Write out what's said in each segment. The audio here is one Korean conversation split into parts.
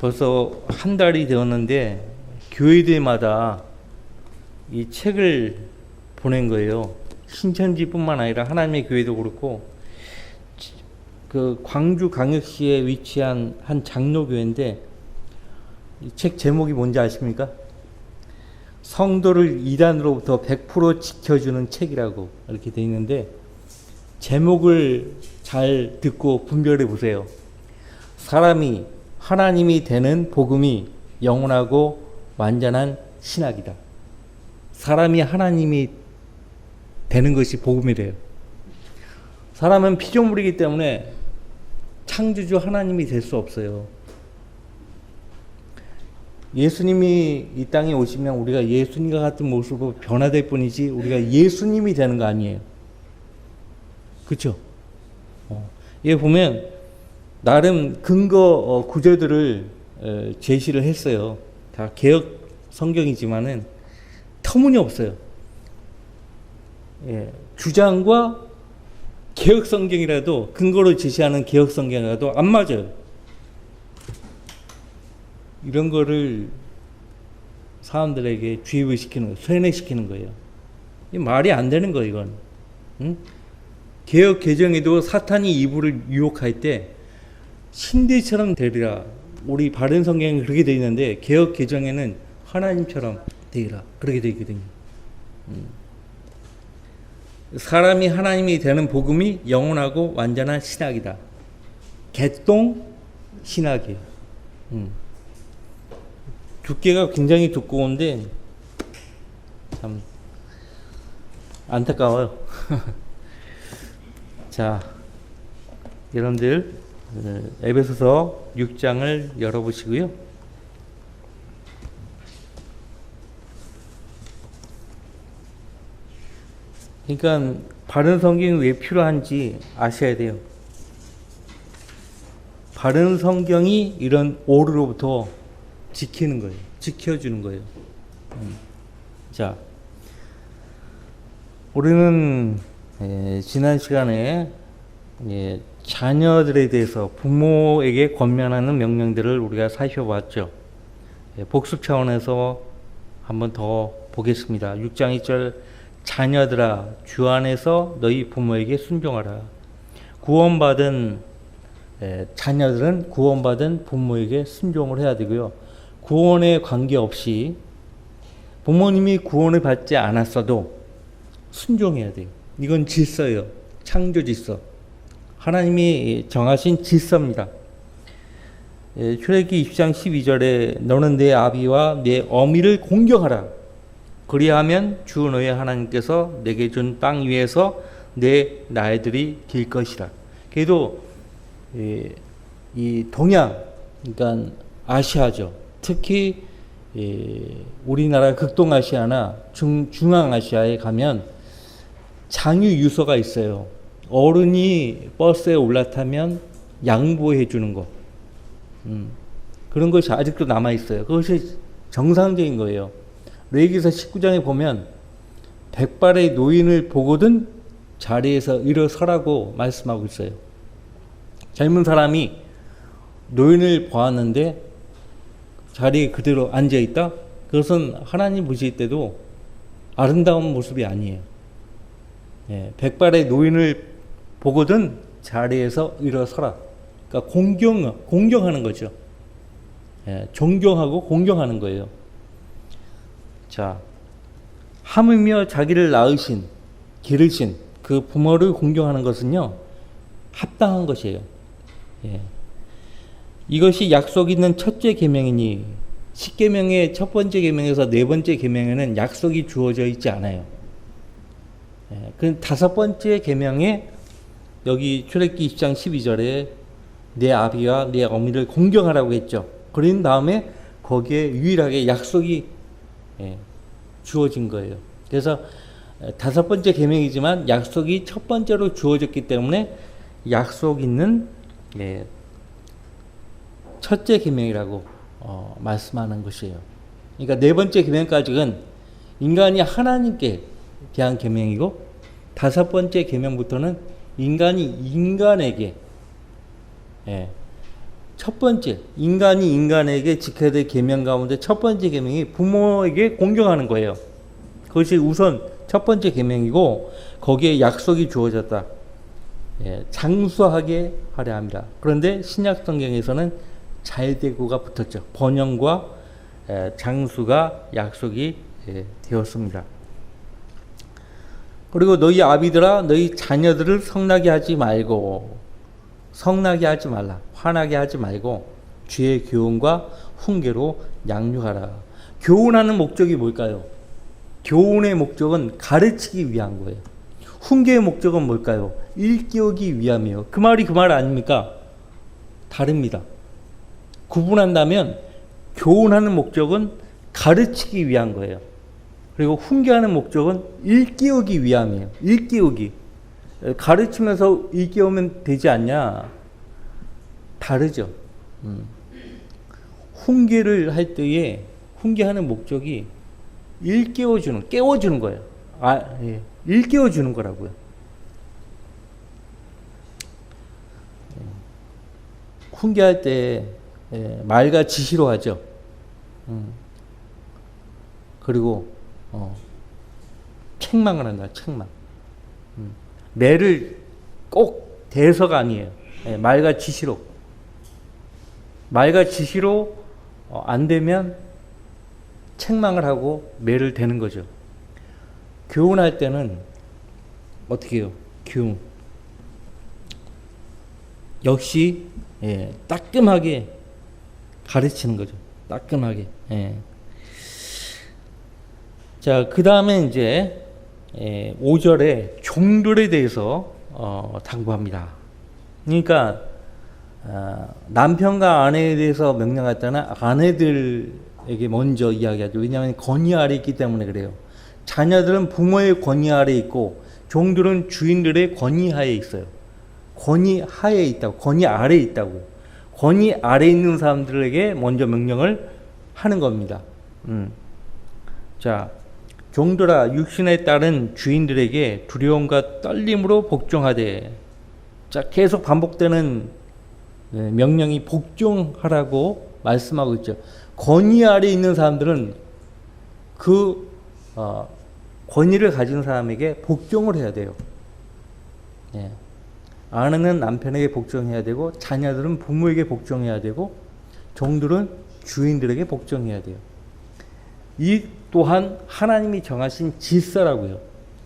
벌써 한 달이 되었는데 교회들마다 이 책을 보낸 거예요. 신천지뿐만 아니라 하나님의 교회도 그렇고, 그 광주 광역시에 위치한 한 장로교회인데 이 책 제목이 뭔지 아십니까? 성도를 이단으로부터 100% 지켜주는 책이라고 이렇게 돼 있는데, 제목을 잘 듣고 분별해 보세요. 사람이 하나님이 되는 복음이 영원하고 완전한 신학이다. 사람이 하나님이 되는 것이 복음이래요. 사람은 피조물이기 때문에 창조주 하나님이 될 수 없어요. 예수님이 이 땅에 오시면 우리가 예수님과 같은 모습으로 변화될 뿐이지 우리가 예수님이 되는 거 아니에요. 그렇죠? 여기 보면 나름 근거 구절들을 제시를 했어요. 다 개역 성경이지만은 터무니없어요. 주장과 개역 성경이라도, 근거로 제시하는 개역 성경이라도 안 맞아요. 이런 거를 사람들에게 주입을 시키는 거예요. 세뇌시키는 거예요. 이 말이 안 되는 거예요, 이건. 응? 개역 개정에도 사탄이 이브를 유혹할 때 신들처럼 되리라. 우리 바른 성경에 그렇게 되어 있는데 개역 개정에는 하나님처럼 되리라. 그렇게 되어 있거든요. 사람이 하나님이 되는 복음이 영원하고 완전한 신학이다. 개똥 신학이에요. 두께가 굉장히 두꺼운데 참 안타까워요. 자, 여러분들 에베소서 6장을 열어보시고요. 그러니까 바른 성경이 왜 필요한지 아셔야 돼요. 바른 성경이 이런 오류로부터 지키는 거예요. 지켜주는 거예요. 자, 우리는 지난 시간에 자녀들에 대해서 부모에게 권면하는 명령들을 우리가 살펴봤죠. 복습 차원에서 한번 더 보겠습니다. 6장 2절, 자녀들아 주 안에서 너희 부모에게 순종하라. 구원받은 자녀들은 구원받은 부모에게 순종을 해야 되고요. 구원에 관계없이 부모님이 구원을 받지 않았어도 순종해야 돼요. 이건 질서예요. 창조 질서. 하나님이 정하신 질서입니다. 출애굽기 20장 12절에 너는 내 아비와 내 어미를 공경하라. 그리하면 주 너의 하나님께서 내게 준 땅 위에서 내 날들이 길 것이라. 그래도 이 동양, 그러니까 아시아죠. 특히 우리나라 극동아시아나 중앙아시아에 가면 장유 유서가 있어요. 어른이 버스에 올라타면 양보해 주는 거. 그런 것이 아직도 남아 있어요. 그것이 정상적인 거예요. 레위기서 19장에 보면 백발의 노인을 보거든 자리에서 일어서라고 말씀하고 있어요. 젊은 사람이 노인을 보았는데 자리에 그대로 앉아 있다? 그것은 하나님 보실 때도 아름다운 모습이 아니에요. 백발의 노인을 보거든 자리에서 일어서라. 그러니까 공경하는 거죠. 존경하고 공경하는 거예요. 자, 하물며 자기를 낳으신, 기르신 그 부모를 공경하는 것은요, 합당한 것이에요. 이것이 약속 있는 첫째 계명이니, 10계명의 첫 번째 계명에서 네 번째 계명에는 약속이 주어져 있지 않아요. 그 다섯 번째 계명에 여기 출애굽기 20장 12절에 내 아비와 내 어미를 공경하라고 했죠. 그런 다음에 거기에 유일하게 약속이 주어진 거예요. 그래서 다섯 번째 계명이지만 약속이 첫 번째로 주어졌기 때문에 약속 있는 첫째 계명이라고 말씀하는 것이에요. 그러니까 네 번째 계명까지는 인간이 하나님께 대한 계명이고, 다섯 번째 계명부터는 인간이 인간에게 첫 번째, 인간이 인간에게 지켜야 될 계명 가운데 첫 번째 계명이 부모에게 공경하는 거예요. 그것이 우선 첫 번째 계명이고 거기에 약속이 주어졌다. 예, 장수하게 하려 합니다. 그런데 신약 성경에서는 잘되고가 붙었죠. 번영과 장수가 약속이 되었습니다. 그리고 너희 아비들아 너희 자녀들을 성나게 하지 말고, 성나게 하지 말라, 화나게 하지 말고 주의 교훈과 훈계로 양육하라. 교훈하는 목적이 뭘까요? 교훈의 목적은 가르치기 위한 거예요. 훈계의 목적은 뭘까요? 일깨우기 위함이에요. 그 말이 그 말 아닙니까? 다릅니다. 구분한다면 교훈하는 목적은 가르치기 위한 거예요. 그리고 훈계하는 목적은 일깨우기 위함이에요. 일깨우기. 가르치면서 일깨우면 되지 않냐? 다르죠. 훈계를 할 때에 훈계하는 목적이 일깨워주는, 깨워주는 거예요. 예. 일깨워주는 거라고요. 훈계할 때 말과 지시로 하죠. 그리고 책망을 한다. 책망. 매를 꼭 대서가 아니에요. 말과 지시로. 말과 지시로 안 되면 책망을 하고 매를 대는 거죠. 교훈할 때는 어떻게 해요? 교훈. 역시 따끔하게 가르치는 거죠. 따끔하게. 자, 그 다음에 이제 5절에 종들에 대해서 당부합니다. 그러니까 남편과 아내에 대해서 명령할 때는 아내들에게 먼저 이야기하죠. 왜냐하면 권위 아래 있기 때문에 그래요. 자녀들은 부모의 권위 아래 있고 종들은 주인들의 권위 하에 있어요. 권위 하에 있다고, 권위 아래에 있다고. 권위 아래에 있는 사람들에게 먼저 명령을 하는 겁니다. 자, 종들아 육신에 따른 주인들에게 두려움과 떨림으로 복종하되. 자, 계속 반복되는 명령이 복종하라고 말씀하고 있죠. 권위 아래에 있는 사람들은 그 권위를 가진 사람에게 복종을 해야 돼요. 예. 아내는 남편에게 복종해야 되고, 자녀들은 부모에게 복종해야 되고, 종들은 주인들에게 복종해야 돼요. 이 또한 하나님이 정하신 질서라고요.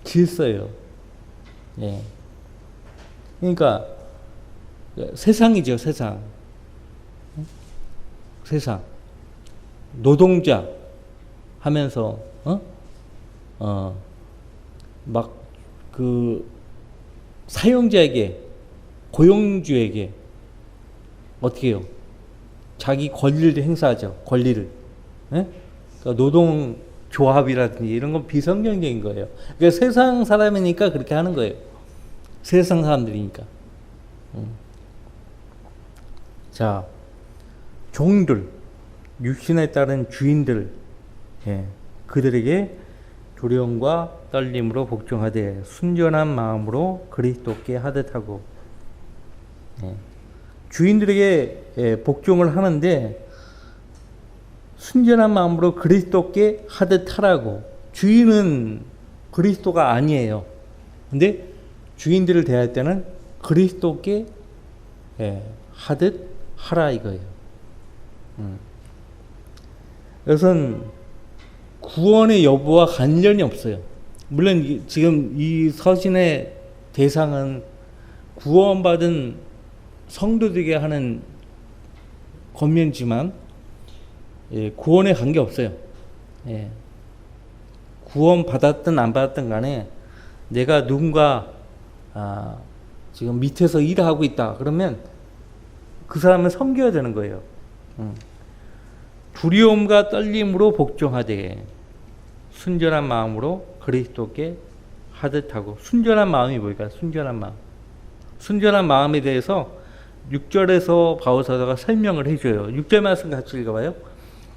질서예요. 예. 그러니까 세상이죠, 세상. 세상. 노동자 하면서 막 그 사용자에게, 고용주에게 어떻게 해요? 자기 권리를 행사하죠. 권리를. 예? 그러니까 노동조합이라든지 이런 건 비성경적인 거예요. 그러니까 세상 사람이니까 그렇게 하는 거예요. 세상 사람들이니까. 자, 종들, 육신에 따른 주인들, 그들에게 두려움과 떨림으로 복종하되 순전한 마음으로 그리스도께 하듯 하고. 주인들에게 복종을 하는데 순전한 마음으로 그리스도께 하듯 하라고. 주인은 그리스도가 아니에요. 근데 주인들을 대할 때는 그리스도께 하듯 하라 이거예요. 이것은 구원의 여부와 관련이 없어요. 물론 지금 이 서신의 대상은 구원받은 성도들에게 하는 권면지만 구원에 관계없어요. 구원 받았든 안 받았든 간에 내가 누군가 지금 밑에서 일하고 있다 그러면 그 사람을 섬겨야 되는 거예요. 두려움과 떨림으로 복종하되 순전한 마음으로 그리스도께 하듯 하고. 순전한 마음이 뭘까요? 순전한 마음. 순전한 마음에 대해서 6절에서 바울사도가 설명을 해줘요. 6절 말씀 같이 읽어봐요.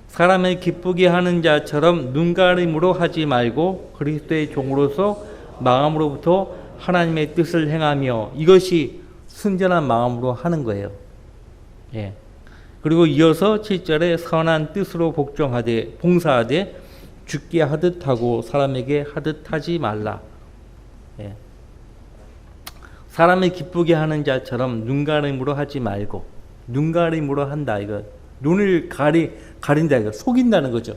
사람을 기쁘게 하는 자처럼 눈가림으로 하지 말고 그리스도의 종으로서 마음으로부터 하나님의 뜻을 행하며. 이것이 순전한 마음으로 하는 거예요. 그리고 이어서 7절에 선한 뜻으로 복종하되 봉사하되 죽게 하듯 하고 사람에게 하듯 하지 말라. 예. 사람을 기쁘게 하는 자처럼 눈가림으로 하지 말고, 눈가림으로 한다 이거 눈을 가린다 이거 속인다는 거죠.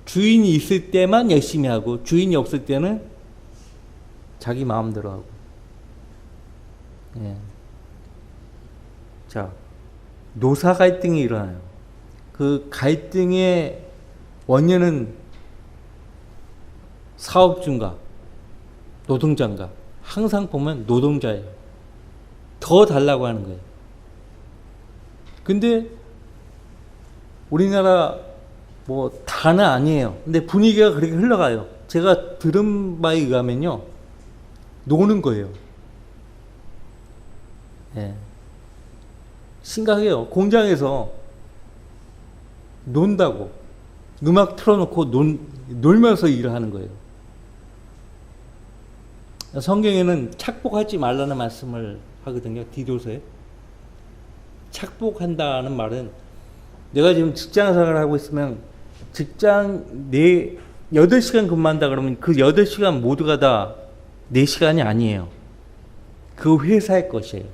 주인이 있을 때만 열심히 하고 주인이 없을 때는 자기 마음대로 하고. 예. 자, 노사 갈등이 일어나요. 그 갈등의 원인은 사업주인가 노동자인가, 항상 보면 노동자예요. 더 달라고 하는 거예요. 근데 우리나라 뭐 다는 아니에요. 근데 분위기가 그렇게 흘러가요. 제가 들은 바에 의하면요, 노는 거예요. 예. 심각해요. 공장에서 논다고 음악 틀어놓고 놀면서 일을 하는 거예요. 성경에는 착복하지 말라는 말씀을 하거든요. 디도서에. 착복한다는 말은, 내가 지금 직장 생활을 하고 있으면 직장 8시간 근무한다 그러면 그 8시간 모두가 다 4시간이 아니에요. 그 회사의 것이에요.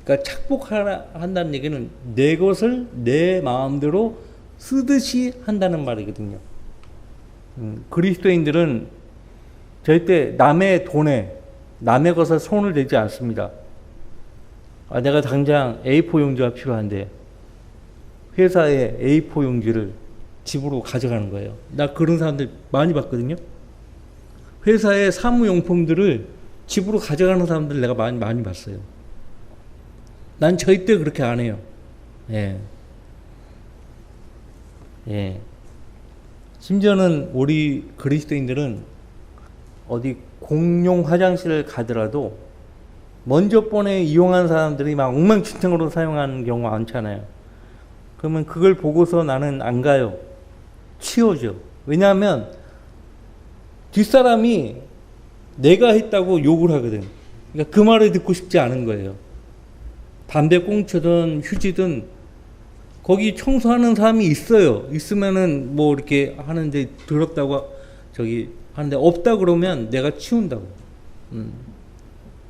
그러니까 착복한다는 얘기는 내 것을 내 마음대로 쓰듯이 한다는 말이거든요. 그리스도인들은 절대 남의 돈에 남의 것에 손을 대지 않습니다. 내가 당장 A4 용지가 필요한데 회사에 A4 용지를 집으로 가져가는 거예요. 나 그런 사람들 많이 봤거든요. 회사의 사무용품들을 집으로 가져가는 사람들 내가 많이 봤어요. 난 절대 그렇게 안 해요. 예. 예. 심지어는 우리 그리스도인들은 어디 공용 화장실을 가더라도 먼저 번에 이용한 사람들이 막 엉망진창으로 사용하는 경우가 많잖아요. 그러면 그걸 보고서 나는 안 가요. 치워줘. 왜냐하면 뒷사람이 내가 했다고 욕을 하거든. 그러니까 그 말을 듣고 싶지 않은 거예요. 담배 꽁초든 휴지든 거기 청소하는 사람이 있어요. 있으면은 뭐 이렇게 하는데 더럽다고 하는데 없다 그러면 내가 치운다고.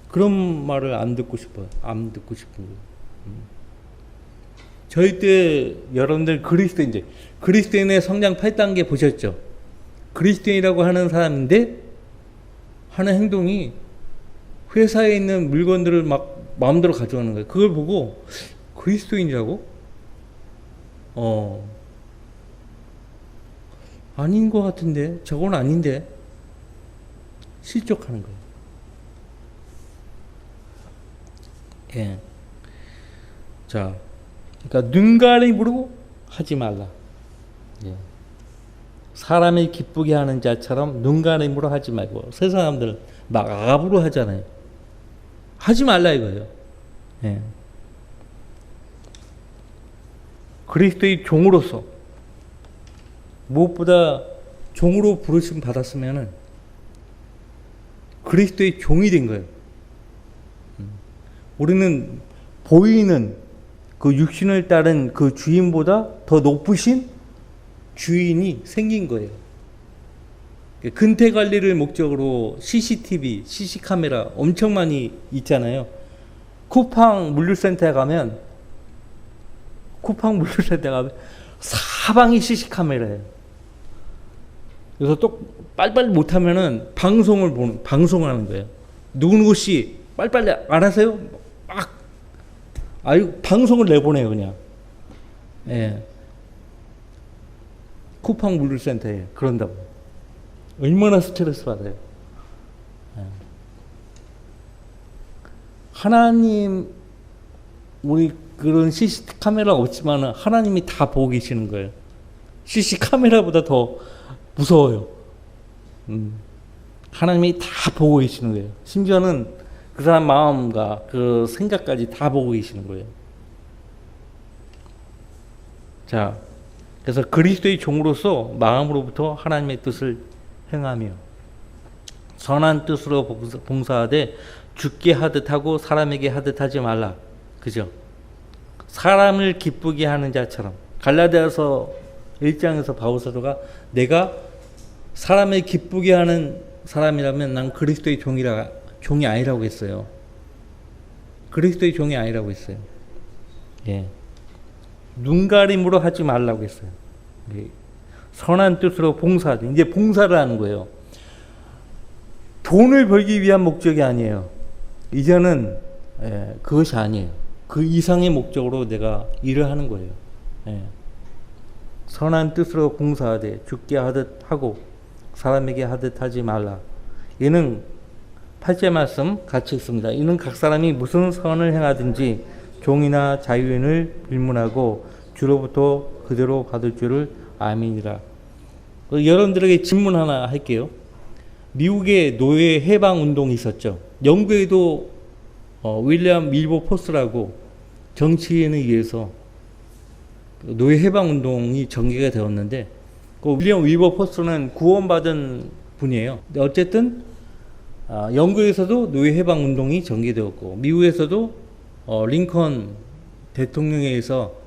그런 말을 안 듣고 싶어요. 안 듣고 싶은 거예요. 절대 여러분들 그리스도인의 성장 8단계 보셨죠? 그리스도인이라고 하는 사람인데 하는 행동이 회사에 있는 물건들을 막 마음대로 가져가는 거예요. 그걸 보고 그리스도인이라고? 아닌 것 같은데, 저건 아닌데 실족하는 거예요. 예. 자, 그러니까 눈가림으로 하지 말라. 예. 사람을 기쁘게 하는 자처럼 눈가림으로 하지 말고. 세 사람들 막 압으로 하잖아요. 하지 말라 이거예요. 예. 그리스도의 종으로서 무엇보다 종으로 부르심 받았으면은 그리스도의 종이 된 거예요. 우리는 보이는 그 육신을 따른 그 주인보다 더 높으신 주인이 생긴 거예요. 근태 관리를 목적으로 CCTV, CC카메라 엄청 많이 있잖아요. 쿠팡 물류센터에 가면 사방이 CC카메라예요. 그래서 또 빨리빨리 못하면은 방송을 하는 거예요. 누구누구씨 빨리빨리 안 하세요? 방송을 내보내요, 그냥. 예. 쿠팡 물류센터에 그런다고. 얼마나 스트레스 받아요. 예. 하나님, 우리 그런 CC 카메라 없지만은 하나님이 다 보고 계시는 거예요. CC 카메라보다 더 무서워요. 하나님이 다 보고 계시는 거예요. 심지어는 그 사람 마음과 그 생각까지 다 보고 계시는 거예요. 자, 그래서 그리스도의 종으로서 마음으로부터 하나님의 뜻을 행하며 선한 뜻으로 봉사하되 죽게 하듯 하고 사람에게 하듯 하지 말라. 그죠? 사람을 기쁘게 하는 자처럼. 갈라디아서 1장에서 바울 사도가 내가 사람을 기쁘게 하는 사람이라면 난 그리스도의 종이 아니라고 했어요. 그리스도의 종이 아니라고 했어요. 예. 눈가림으로 하지 말라고 했어요. 예. 선한 뜻으로 봉사하되, 이제 봉사를 하는 거예요. 돈을 벌기 위한 목적이 아니에요. 이제는 그것이 아니에요. 그 이상의 목적으로 내가 일을 하는 거예요. 예. 선한 뜻으로 봉사하되 죽게 하듯 하고 사람에게 하듯 하지 말라. 이는 8절 말씀 같이 읽습니다. 이는 각 사람이 무슨 선을 행하든지 종이나 자유인을 빌문하고 주로부터 그대로 받을 줄을 아미니라. 여러분들에게 질문 하나 할게요. 미국의 노예 해방 운동이 있었죠. 영국에도 윌리엄 밀버포스라고 정치인에 의해서 노예 해방 운동이 전개가 되었는데, 그 윌리엄 윌버포스는 구원받은 분이에요. 근데 어쨌든 영국에서도 노예 해방 운동이 전개되었고, 미국에서도 링컨 대통령에 의해서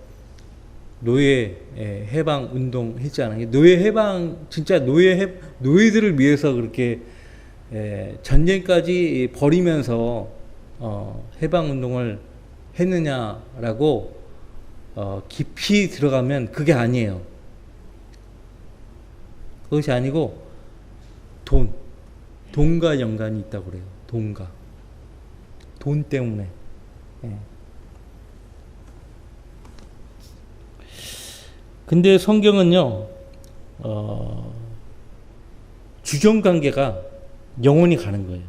노예 해방 운동 했지 않아요. 노예 해방, 진짜 노예들을 위해서 그렇게 전쟁까지 벌이면서 해방 운동을 했느냐라고 깊이 들어가면 그게 아니에요. 그것이 아니고 돈과 연관이 있다고 그래요. 돈 때문에. 근데 성경은요, 주종관계가 영원히 가는 거예요.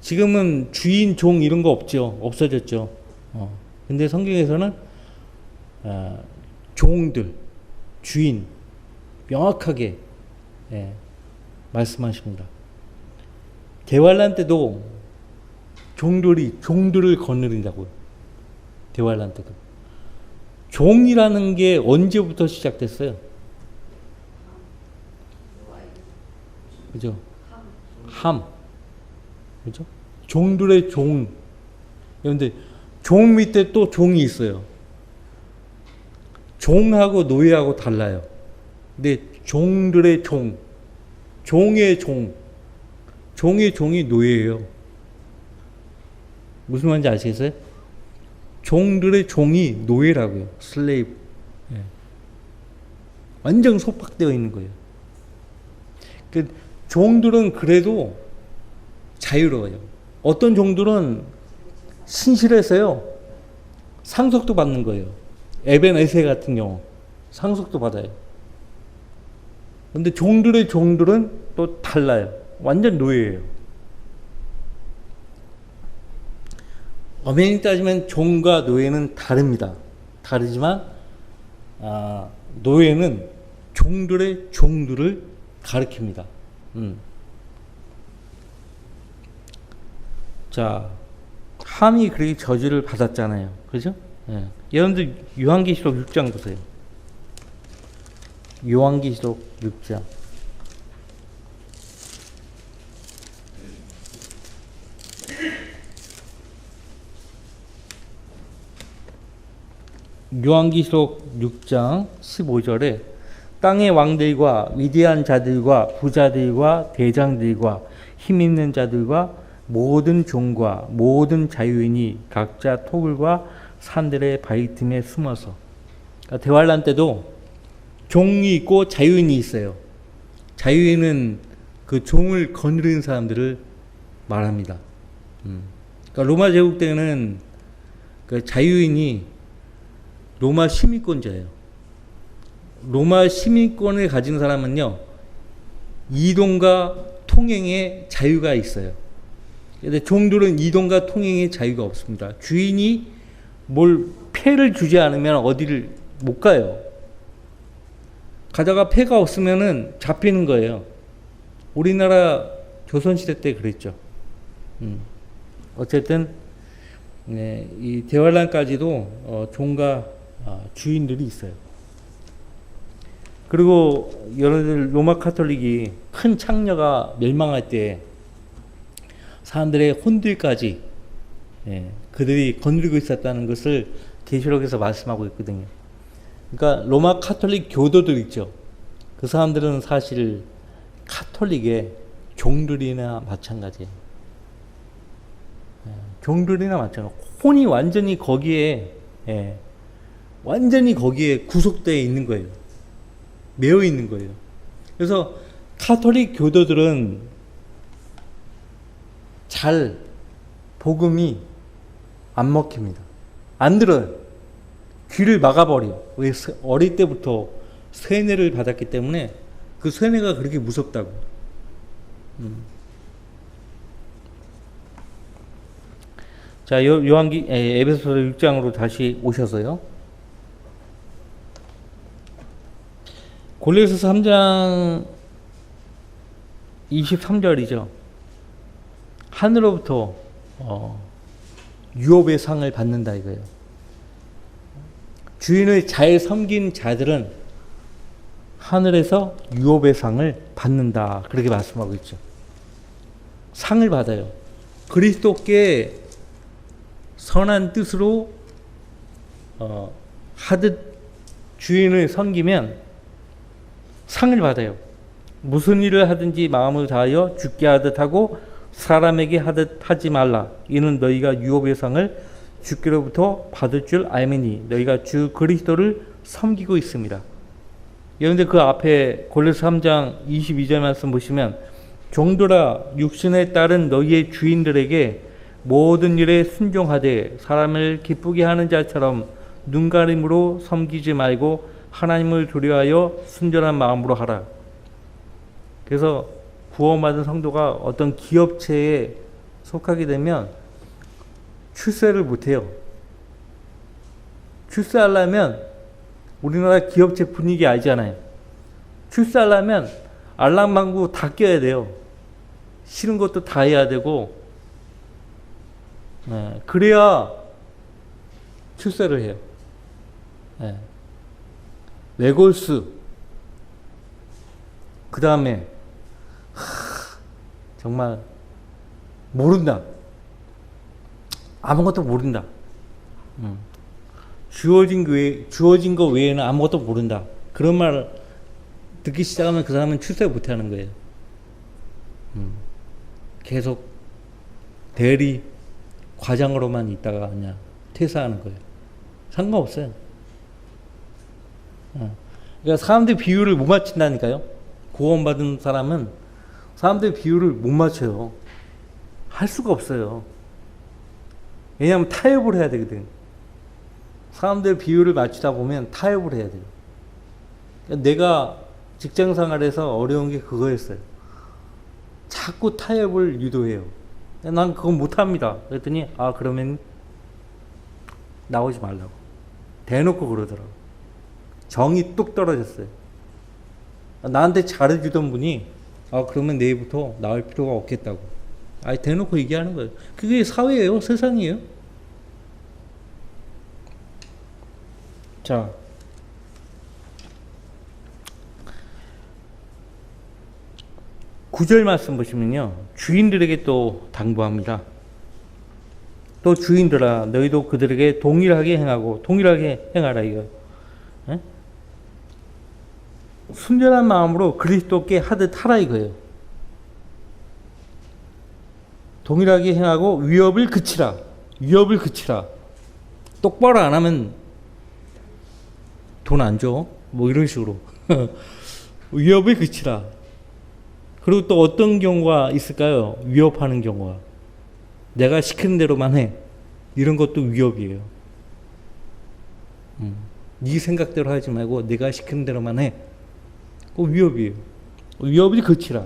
지금은 주인, 종 이런 거 없죠. 없어졌죠. 근데 성경에서는 종들, 주인 명확하게 말씀하십니다. 대환란 때도 종들을 거느린다고요. 대환란 때도. 종이라는 게 언제부터 시작됐어요? 그죠? 그죠? 종들의 종. 그런데 종 밑에 또 종이 있어요. 종하고 노예하고 달라요. 근데 종들의 종의 종이 노예예요. 무슨 말인지 아시겠어요? 종들의 종이 노예라고요. 슬레이브. 완전 속박되어 있는 거예요. 그 종들은 그래도 자유로워요. 어떤 종들은 신실해서요, 상속도 받는 거예요. 에벤에세 같은 경우 상속도 받아요. 근데 종들은 또 달라요. 완전 노예예요. 엄연히 따지면 종과 노예는 다릅니다. 다르지만 노예는 종들의 종들을 가리킵니다. 자, 함이 그렇게 저주를 받았잖아요. 그죠? 예. 여러분들 요한계시록 6장 보세요. 요한계시록 6장. 요한계시록 6장 15절에 땅의 왕들과 위대한 자들과 부자들과 대장들과 힘있는 자들과 모든 종과 모든 자유인이 각자 토굴과 산들의 바위 틈에 숨어서, 그러니까 대환란 때도 종이 있고 자유인이 있어요. 자유인은 그 종을 거느리는 사람들을 말합니다. 그러니까 로마 제국 때는 그 자유인이 로마 시민권자예요. 로마 시민권을 가진 사람은요, 이동과 통행의 자유가 있어요. 근데 종들은 이동과 통행의 자유가 없습니다. 주인이 뭘 폐를 주지 않으면 어디를 못 가요. 가다가 폐가 없으면은 잡히는 거예요. 우리나라 조선시대 때 그랬죠. 어쨌든 이 대환란까지도 종과 주인들이 있어요. 그리고 여러분들 로마 카톨릭이 큰 창녀가 멸망할 때 사람들의 혼들까지 그들이 거느리고 있었다는 것을 계시록에서 말씀하고 있거든요. 그러니까 로마 카톨릭 교도들 있죠. 그 사람들은 사실 카톨릭의 종들이나 마찬가지예요. 종들이나 마찬가지. 혼이 완전히 거기에 완전히 거기에 구속되어 있는 거예요. 매여 있는 거예요. 그래서 카톨릭 교도들은 잘 복음이 안 먹힙니다. 안 들어요. 귀를 막아버려. 왜? 어릴 때부터 세뇌를 받았기 때문에 그 세뇌가 그렇게 무섭다고. 자, 에베소서 6장으로 다시 오셔서요. 골로새서 3장 23절이죠. 하늘로부터 유업의 상을 받는다 이거예요. 주인을 잘 섬긴 자들은 하늘에서 유업의 상을 받는다. 그렇게 말씀하고 있죠. 상을 받아요. 그리스도께 선한 뜻으로 하듯 주인을 섬기면 상을 받아요. 무슨 일을 하든지 마음을 다하여 주께 하듯 하고 사람에게 하듯 하지 말라. 이는 너희가 유업의 상을 주께로부터 받을 줄 알미니 너희가 주 그리스도를 섬기고 있습니다. 그런데 그 앞에 골로새 3장 22절 말씀 보시면 종들아 육신에 따른 너희의 주인들에게 모든 일에 순종하되 사람을 기쁘게 하는 자처럼 눈가림으로 섬기지 말고 하나님을 두려워하여 순전한 마음으로 하라. 그래서 구원받은 성도가 어떤 기업체에 속하게 되면 출세를 못해요. 출세하려면 우리나라 기업체 분위기 알잖아요. 출세하려면 알랑방구 다 껴야 돼요. 싫은 것도 다 해야 되고 그래야 출세를 해요. 레골스 그 다음에 정말 모른다. 아무것도 모른다. 주어진 거 외에는 아무것도 모른다. 그런 말 듣기 시작하면 그 사람은 출세 못하는 거예요. 계속 대리 과장으로만 있다가 그냥 퇴사하는 거예요. 상관없어요. 그러니까 사람들 비율을 못 맞춘다니까요. 구원받은 사람은 사람들 비율을 못 맞춰요. 할 수가 없어요. 왜냐하면 타협을 해야 되거든. 사람들 비율을 맞추다 보면 타협을 해야 돼요. 그러니까 내가 직장 생활에서 어려운 게 그거였어요. 자꾸 타협을 유도해요. 난 그건 못합니다. 그랬더니 그러면 나오지 말라고 대놓고 그러더라고. 정이 뚝 떨어졌어요. 나한테 잘해주던 분이 그러면 내일부터 나올 필요가 없겠다고 대놓고 얘기하는 거예요. 그게 사회예요. 세상이에요. 자, 구절 말씀 보시면요. 주인들에게 또 당부합니다. 또 주인들아 너희도 그들에게 동일하게 행하라 이거. 순전한 마음으로 그리스도께 하듯 하라 이거예요. 동일하게 행하고 위협을 그치라. 똑바로 안 하면 돈 안 줘. 뭐 이런 식으로. 위협을 그치라. 그리고 또 어떤 경우가 있을까요? 위협하는 경우가. 내가 시키는 대로만 해. 이런 것도 위협이에요. 네 생각대로 하지 말고 내가 시키는 대로만 해. 그거 위협이에요. 위협을 그치라.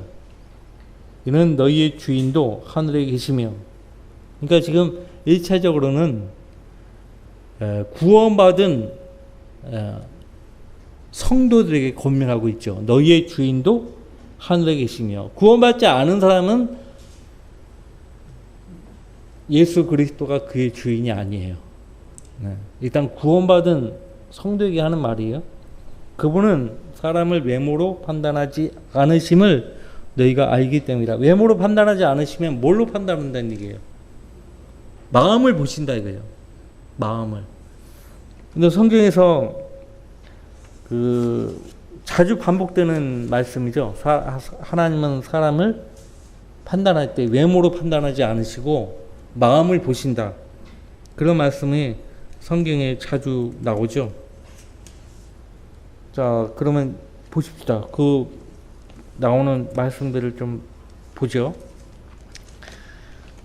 이는 너희의 주인도 하늘에 계시며. 그러니까 지금 1차적으로는 구원받은 성도들에게 권면하고 있죠. 너희의 주인도 하늘에 계시며. 구원받지 않은 사람은 예수 그리스도가 그의 주인이 아니에요. 일단 구원받은 성도에게 하는 말이에요. 그분은 사람을 외모로 판단하지 않으심을 너희가 알기 때문이다. 외모로 판단하지 않으시면 뭘로 판단한다는 얘기예요? 마음을 보신다 이거예요. 마음을. 근데 성경에서 그 자주 반복되는 말씀이죠. 하나님은 사람을 판단할 때 외모로 판단하지 않으시고 마음을 보신다. 그런 말씀이 성경에 자주 나오죠. 자, 그러면 보십시다. 그 나오는 말씀들을 좀 보죠.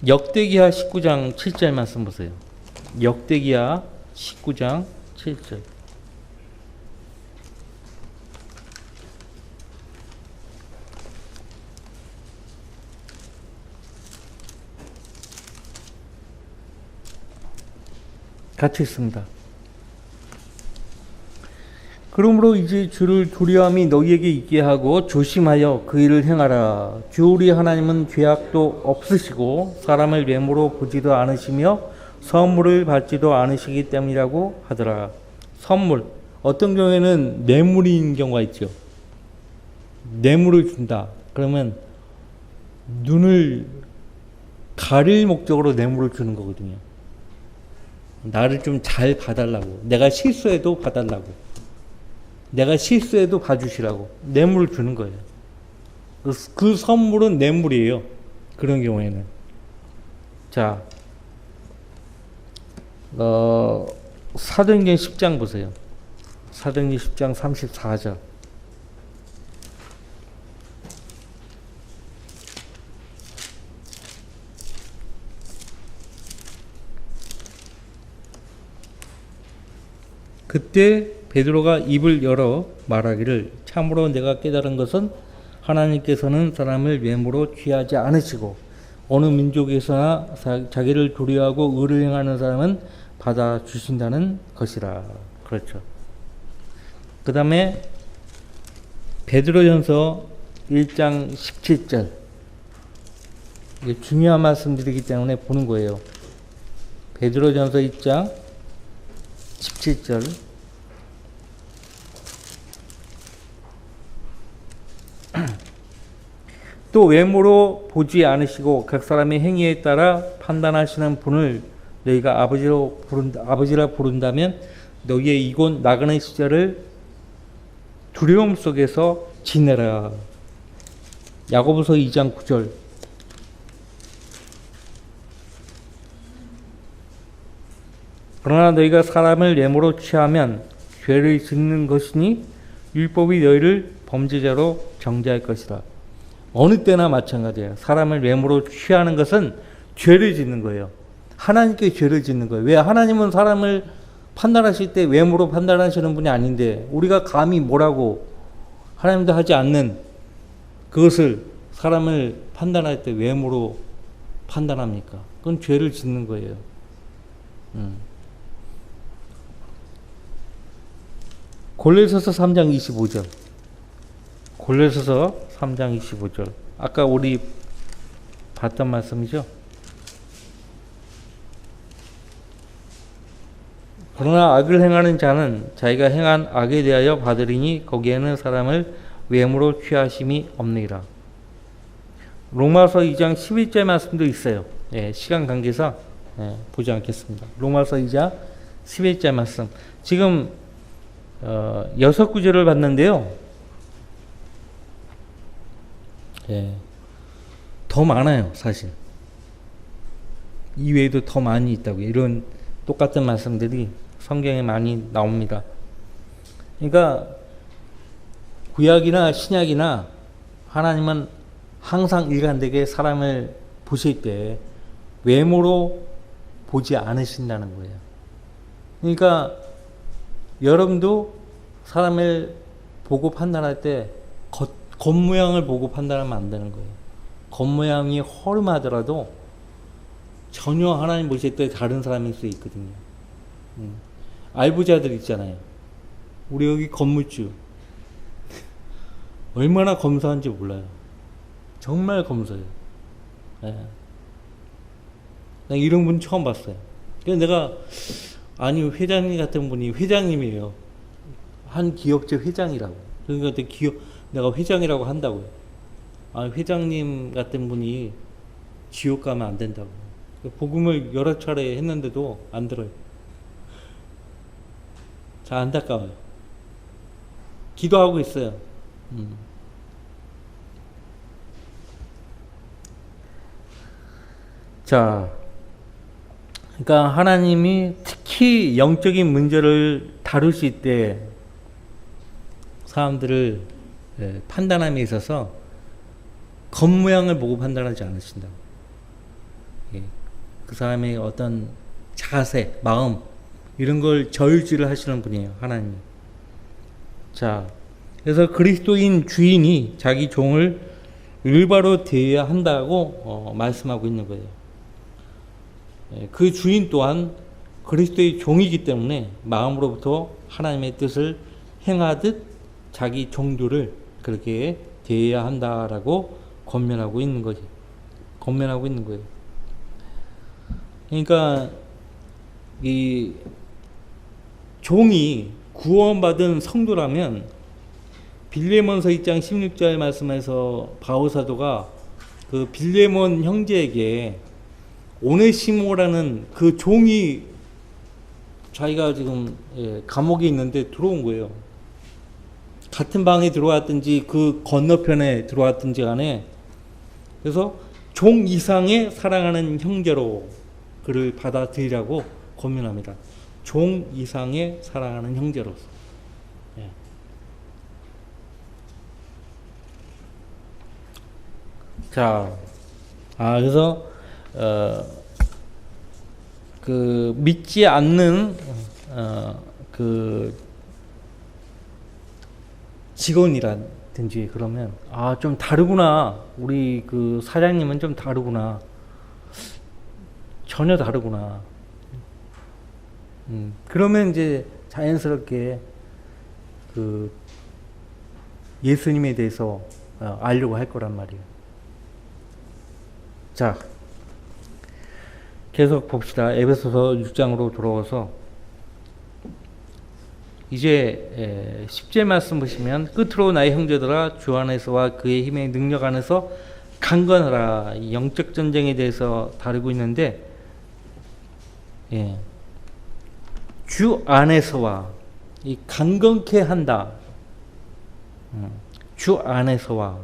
역대기하 19장 7절 말씀 보세요. 역대기하 19장 7절. 같이 있습니다. 그러므로 이제 주를 두려움이 너희에게 있게 하고 조심하여 그 일을 행하라. 주 우리 하나님은 죄악도 없으시고 사람을 외모로 보지도 않으시며 선물을 받지도 않으시기 때문이라고 하더라. 선물, 어떤 경우에는 뇌물인 경우가 있죠. 뇌물을 준다. 그러면 눈을 가릴 목적으로 뇌물을 주는 거거든요. 나를 좀 잘 봐달라고. 내가 실수해도 봐달라고. 내가 실수해도 봐주시라고. 뇌물을 주는 거예요. 그 선물은 뇌물이에요. 그런 경우에는. 자, 사도행전 10장 보세요. 사도행전 10장 34절. 그때 베드로가 입을 열어 말하기를 참으로 내가 깨달은 것은 하나님께서는 사람을 외모로 취하지 않으시고 어느 민족에서나 자기를 두려워하고 의를 행하는 사람은 받아주신다는 것이라. 그렇죠. 그 다음에 베드로전서 1장 17절. 이게 중요한 말씀드리기 때문에 보는 거예요. 베드로전서 1장 17절. 또 외모로 보지 않으시고 각 사람의 행위에 따라 판단하시는 분을 너희가 아버지라 부른다면 너희의 이곳 나그네 시절을 두려움 속에서 지내라. 야고보서 2장 9절. 그러나 너희가 사람을 외모로 취하면 죄를 짓는 것이니 율법이 너희를 범죄자로 정죄할 것이다. 어느 때나 마찬가지예요. 사람을 외모로 취하는 것은 죄를 짓는 거예요. 하나님께 죄를 짓는 거예요. 왜? 하나님은 사람을 판단하실 때 외모로 판단하시는 분이 아닌데 우리가 감히 뭐라고 하나님도 하지 않는 그것을 사람을 판단할 때 외모로 판단합니까? 그건 죄를 짓는 거예요. 골로새서 3장 25절. 골로새서 3장 25절. 아까 우리 봤던 말씀이죠. 그러나 악을 행하는 자는 자기가 행한 악에 대하여 받으리니 거기에는 사람을 외모로 취하심이 없느니라. 로마서 2장 11절 말씀도 있어요. 예, 시간 관계상 보지 않겠습니다. 로마서 2장 11절 말씀. 지금 6구절을 봤는데요. 예, 더 많아요, 사실. 이외에도 더 많이 있다고요. 이런 똑같은 말씀들이 성경에 많이 나옵니다. 그러니까 구약이나 신약이나 하나님은 항상 일관되게 사람을 보실 때 외모로 보지 않으신다는 거예요. 그러니까 여러분도 사람을 보고 판단할 때 겉모양을 보고 판단하면 안 되는 거예요. 겉모양이 허름하더라도 전혀 하나님 보실 때 다른 사람일 수 있거든요. 알부자들 있잖아요. 우리 여기 건물주 얼마나 검소한지 몰라요. 정말 검소해요. 네. 나 이런 분 처음 봤어요. 그래서 내가 아니 회장님 같은 분이 회장님이에요. 한 기업체 회장이라고. 그러니까 내가 회장이라고 한다고요. 아, 회장님 같은 분이 지옥 가면 안 된다고. 복음을 여러 차례 했는데도 안 들어요. 안타까워요. 기도하고 있어요. 자, 그러니까 하나님이 특히 영적인 문제를 다루실 때 사람들을 판단함에 있어서 겉모양을 보고 판단하지 않으신다고. 그 사람의 어떤 자세, 마음 이런 걸 저울질을 하시는 분이에요, 하나님. 자, 그래서 그리스도인 주인이 자기 종을 일바로 대해야 한다고 말씀하고 있는 거예요. 그 주인 또한 그리스도의 종이기 때문에 마음으로부터 하나님의 뜻을 행하듯 자기 종들을 그렇게 대해야 한다라고 권면하고 있는 거지. 권면하고 있는 거예요. 그러니까 이 종이 구원받은 성도라면 빌레몬서 2장 16절 말씀에서 바울 사도가 그 빌레몬 형제에게 오네시모라는 그 종이 자기가 지금 감옥에 있는데 들어온 거예요. 같은 방에 들어왔든지 그 건너편에 들어왔든지 간에 그래서 종 이상의 사랑하는 형제로 그를 받아들이라고 권면합니다. 종 이상의 사랑하는 형제로서. 자, 그래서 그 믿지 않는 그 직원이라든지 그러면 좀 다르구나. 우리 그 사장님은 좀 다르구나. 전혀 다르구나. 그러면 이제 자연스럽게 그 예수님에 대해서 알려고 할 거란 말이에요. 자, 계속 봅시다. 에베소서 6장으로 돌아와서 이제 10절 말씀 보시면 끝으로 나의 형제들아 주 안에서와 그의 힘의 능력 안에서 강건하라. 이 영적 전쟁에 대해서 다루고 있는데 주 안에서와 이 강건케 한다. 주 안에서와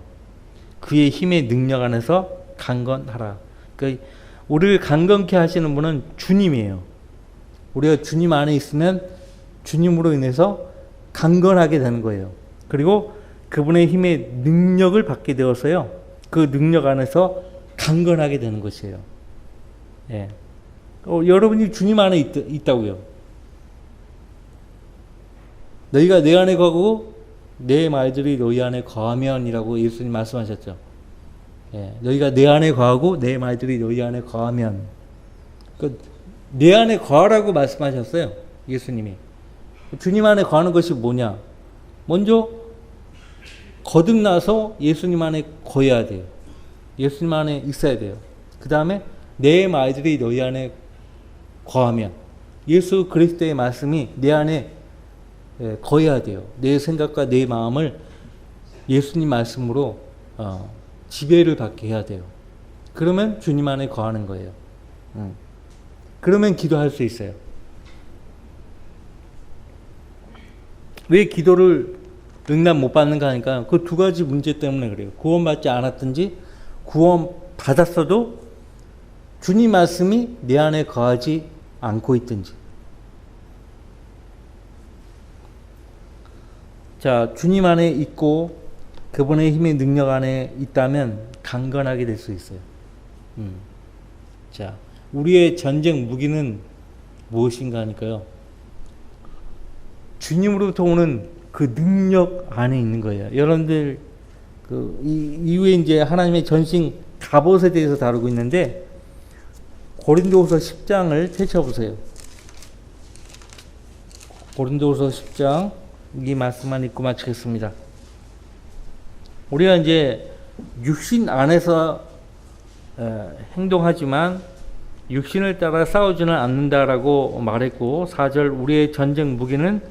그의 힘의 능력 안에서 강건하라. 그러니까 우리를 강건케 하시는 분은 주님이에요. 우리가 주님 안에 있으면 주님으로 인해서 강건하게 되는 거예요. 그리고 그분의 힘의 능력을 받게 되어서요. 그 능력 안에서 강건하게 되는 것이에요. 여러분이 주님 안에 있다고요. 너희가 내 안에 거하고 내 말들이 너희 안에 거하면이라고 예수님 말씀하셨죠. 너희가 내 안에 거하고 내 말들이 너희 안에 거하면. 내 안에 거하라고 말씀하셨어요. 예수님이. 주님 안에 거하는 것이 뭐냐? 먼저 거듭나서 예수님 안에 거해야 돼요. 예수님 안에 있어야 돼요. 그 다음에 내 말들이 너희 안에 거하면 예수 그리스도의 말씀이 내 안에 거해야 돼요. 내 생각과 내 마음을 예수님 말씀으로 지배를 받게 해야 돼요. 그러면 주님 안에 거하는 거예요. 그러면 기도할 수 있어요. 왜 기도를 응답 못 받는가 하니까 그 두 가지 문제 때문에 그래요. 구원받지 않았든지 구원 받았어도 주님 말씀이 내 안에 거하지 않고 있든지. 자, 주님 안에 있고 그분의 힘의 능력 안에 있다면 강건하게 될 수 있어요. 자, 우리의 전쟁 무기는 무엇인가 하니까요. 주님으로부터 오는 그 능력 안에 있는 거예요. 여러분들 이후에 이제 하나님의 전신 갑옷에 대해서 다루고 있는데 고린도후서 10장을 펼쳐보세요. 고린도후서 10장 이 말씀만 읽고 마치겠습니다. 우리가 이제 육신 안에서 행동하지만 육신을 따라 싸우지는 않는다라고 말했고 4절 우리의 전쟁 무기는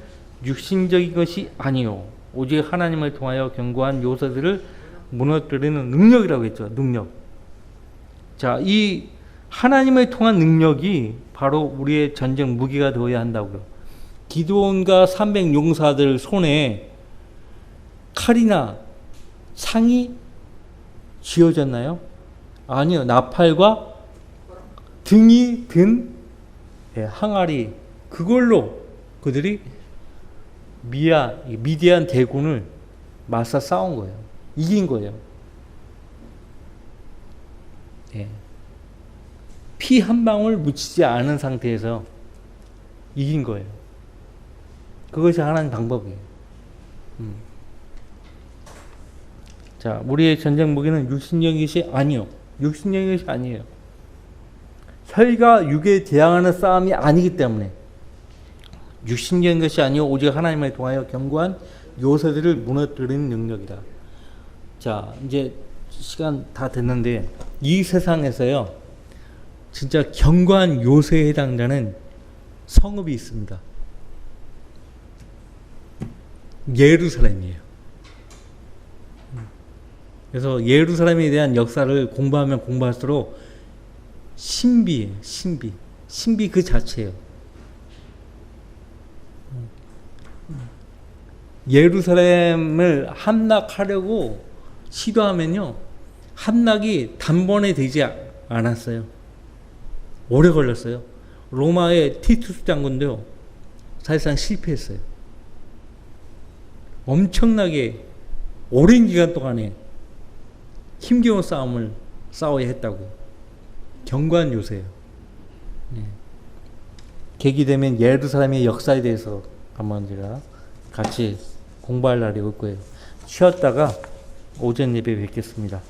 육신적인 것이 아니요 오직 하나님을 통하여 견고한 요새들을 무너뜨리는 능력이라고 했죠. 능력. 자, 이 하나님을 통한 능력이 바로 우리의 전쟁 무기가 되어야 한다고요. 기드온과 300 용사들 손에 칼이나 창이 쥐어졌나요? 아니요. 나팔과 등이 든 항아리, 그걸로 그들이 미디안 대군을 맞서 싸운 거예요. 이긴 거예요. 피 한 방울 묻히지 않은 상태에서 이긴 거예요. 그것이 하나님 방법이에요. 자, 우리의 전쟁 무기는 육신적인 것이 아니요. 육신적인 것이 아니에요. 혈과 육에 대항하는 싸움이 아니기 때문에 육신적인 것이 아니요 오직 하나님을 통하여 견고한 요새들을 무너뜨리는 능력이다. 자, 이제 시간 다 됐는데 이 세상에서요 진짜 견고한 요새에 해당되는 성읍이 있습니다. 예루살렘이에요. 그래서 예루살렘에 대한 역사를 공부하면 공부할수록 신비예요. 신비 그 자체예요. 예루살렘을 함락하려고 시도하면요 함락이 단번에 되지 않았어요. 오래 걸렸어요. 로마의 티투스 장군도요 사실상 실패했어요. 엄청나게 오랜 기간 동안에 힘겨운 싸움을 싸워야 했다고. 견고한 요새예요. 계기 되면 예루살렘의 역사에 대해서 한번 제가 같이 공부할 날이 올 거예요. 쉬었다가 오전 예배 뵙겠습니다.